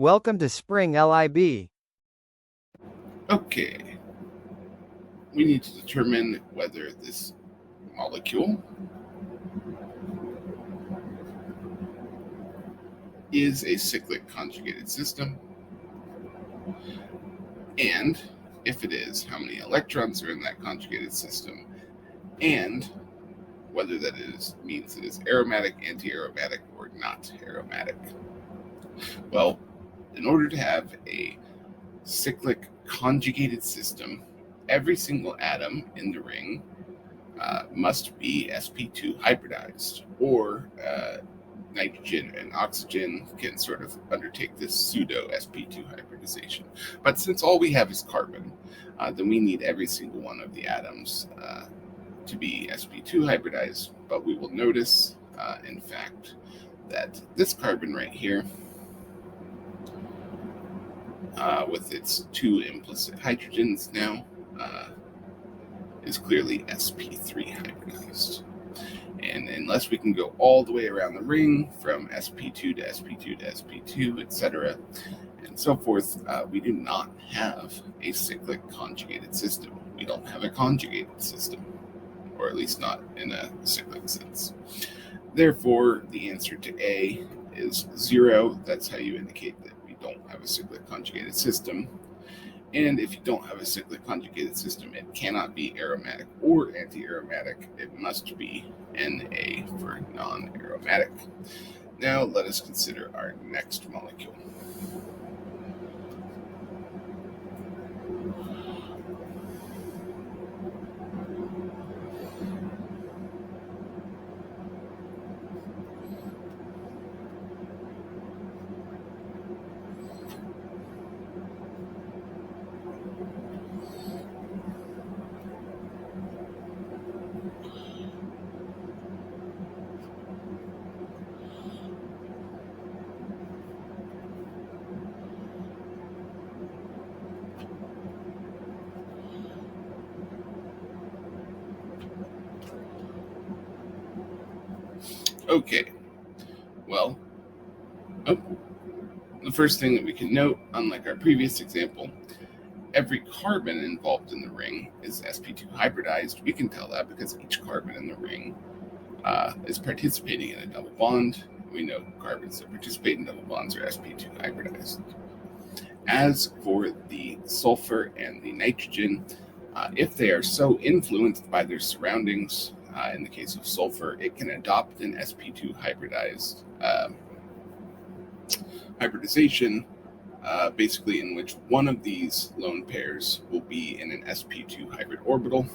Welcome to springlib. Okay, we need to determine whether this molecule is a cyclic conjugated system, and if it is, how many electrons are in that conjugated system, and whether that means it is aromatic, anti-aromatic, or not aromatic. Well, in order to have a cyclic conjugated system, every single atom in the ring must be sp2 hybridized, or nitrogen and oxygen can sort of undertake this pseudo sp2 hybridization. But since all we have is carbon, then we need every single one of the atoms to be sp2 hybridized. But we will notice, in fact, that this carbon right here, with its two implicit hydrogens now, is clearly sp3 hybridized. And unless we can go all the way around the ring from sp2 to sp2 to sp2, etc., and so forth, we do not have a cyclic conjugated system. We don't have a conjugated system, or at least not in a cyclic sense. Therefore, the answer to A is 0. That's how you indicate that we don't have a cyclic conjugated system. And if you don't have a cyclic conjugated system, it cannot be aromatic or anti-aromatic. It must be Na for non-aromatic. Now let us consider our next molecule. Okay, well, the first thing that we can note, unlike our previous example, every carbon involved in the ring is sp2 hybridized. We can tell that because each carbon in the ring is participating in a double bond. We know carbons that participate in double bonds are sp2 hybridized. As for the sulfur and the nitrogen, if they are so influenced by their surroundings, in the case of sulfur, it can adopt an sp2 hybridized hybridization, basically in which one of these lone pairs will be in an sp2 hybrid orbital.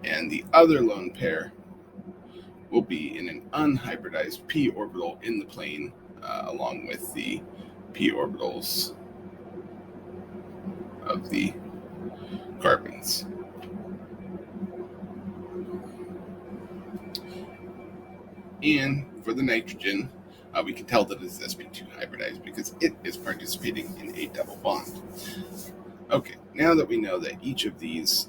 And the other lone pair will be in an unhybridized p orbital in the plane, along with the p orbitals of the carbons. And for the nitrogen, we can tell that it's sp2 hybridized because it is participating in a double bond. Okay, now that we know that each of these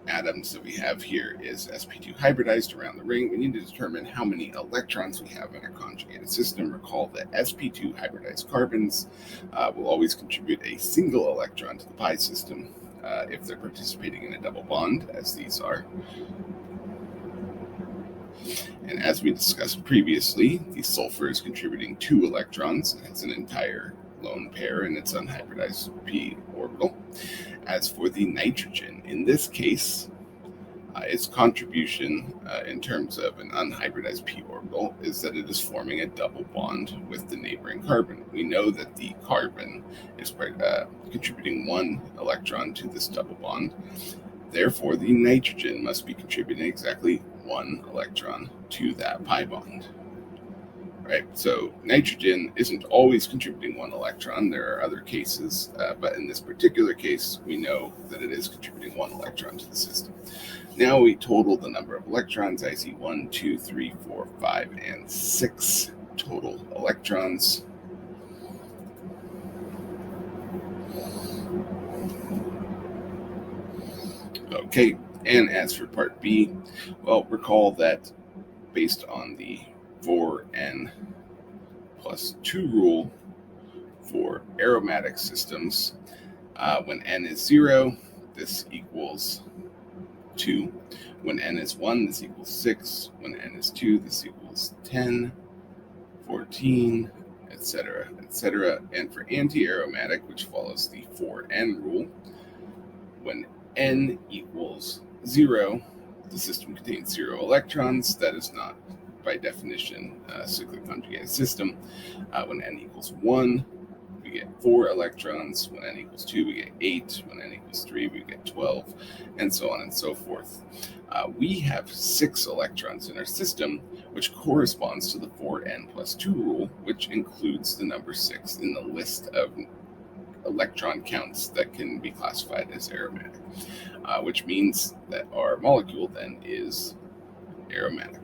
atoms that we have here is sp2 hybridized around the ring, we need to determine how many electrons we have in our conjugated system. Recall that sp2 hybridized carbons will always contribute a single electron to the pi system if they're participating in a double bond, as these are. And as we discussed previously, the sulfur is contributing 2 electrons. It's an entire lone pair in its unhybridized p orbital. As for the nitrogen, in this case, its contribution in terms of an unhybridized p orbital is that it is forming a double bond with the neighboring carbon. We know that the carbon is contributing 1 electron to this double bond. Therefore, the nitrogen must be contributing exactly 1 electron to that pi bond. Right, so nitrogen isn't always contributing 1 electron. There are other cases, but in this particular case, we know that it is contributing 1 electron to the system. Now we total the number of electrons. I see 1, 2, 3, 4, 5, and 6 total electrons. Okay, and as for part B, well, recall that based on the 4n plus 2 rule for aromatic systems, when n is 0, this equals 2. When n is 1, this equals 6. When n is 2, this equals 10, 14, etc., etc. And for anti-aromatic, which follows the 4n rule, when n equals 0, the system contains 0 electrons. That is not, by definition, a cyclic conjugated system. When n equals 1, we get 4 electrons. When n equals 2, we get 8. When n equals 3, we get 12, and so on and so forth. We have 6 electrons in our system, which corresponds to the 4n plus 2 rule, which includes the number 6 in the list of electron counts that can be classified as aromatic, which means that our molecule then is aromatic.